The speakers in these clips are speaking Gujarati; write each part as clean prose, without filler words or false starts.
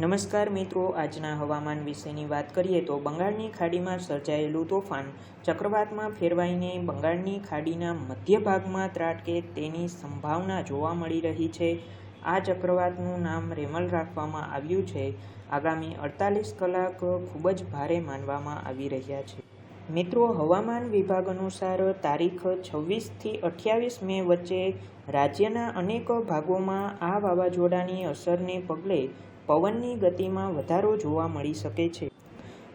નમસ્કાર મિત્રો, આજના હવામાન વિશેની વાત કરીએ તો બંગાળની ખાડીમાં સર્જાયેલું તોફાન ચક્રવાતમાં ફેરવાઈને બંગાળની ખાડીના મધ્ય ભાગમાં ત્રાટકે તેની સંભાવના જોવા મળી રહી છે. આ ચક્રવાતનું નામ રેમલ રાખવામાં આવ્યું છે. આગામી 48 કલાક ખૂબ જ ભારે માનવામાં આવી રહ્યા છે. મિત્રો, હવામાન વિભાગ અનુસાર તારીખ 26થી 28 મે વચ્ચે રાજ્યના અનેક ભાગોમાં આ વાવાઝોડાની અસરને પગલે પવનની ગતિમાં વધારો જોવા મળી શકે છે.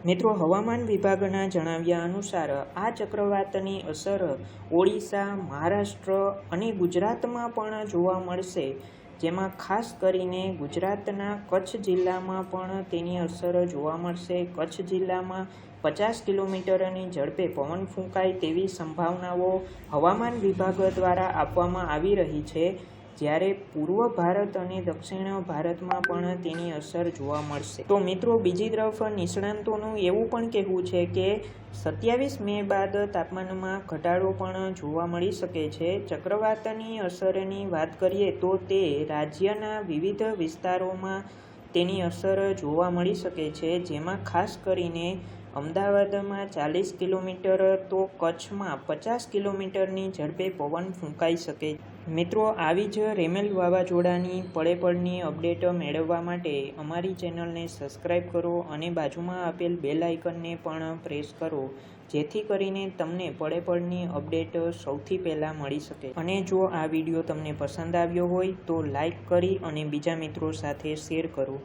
મિત્રો, હવામાન વિભાગના જણાવ્યા અનુસાર આ ચક્રવાતની અસર ઓડિશા, મહારાષ્ટ્ર અને ગુજરાતમાં પણ જોવા મળશે, જેમાં ખાસ કરીને ગુજરાતના કચ્છ જિલ્લામાં પણ તેની અસર જોવા મળશે. કચ્છ જિલ્લામાં 50 કિલોમીટરની ઝડપે પવન ફૂંકાય તેવી સંભાવનાઓ હવામાન વિભાગ દ્વારા આપવામાં આવી રહી છે, જ્યારે પૂર્વ ભારત અને દક્ષિણ ભારતમાં પણ તેની અસર જોવા મળશે. તો મિત્રો, બીજી તરફ નિષ્ણાંતોનું એવું પણ કહેવું છે કે 27 મે બાદ તાપમાનમાં ઘટાડો પણ જોવા મળી શકે છે. ચક્રવાતની અસરની વાત કરીએ તો તે રાજ્યના વિવિધ વિસ્તારોમાં તેની અસર જોવા મળી શકે છે, જેમાં ખાસ કરીને અમદાવાદમાં 40 કિલોમીટર તો કચ્છમાં 50 કિલોમીટરની ઝડપે પવન ફૂંકાઈ શકે. મિત્રો, આવી જ રેમેલ વાવાઝોડાની પળે-પળની અપડેટ મેળવવા માટે અમારી ચેનલને સબસ્ક્રાઈબ કરો અને બાજુમાં આપેલ બેલ આઇકનને પણ પ્રેસ કરો, જેથી કરીને તમને પળે-પળની અપડેટ સૌથી પહેલાં મળી શકે. અને જો આ વિડીયો તમને પસંદ આવ્યો હોય તો લાઈક કરી અને બીજા મિત્રો સાથે શેર કરો.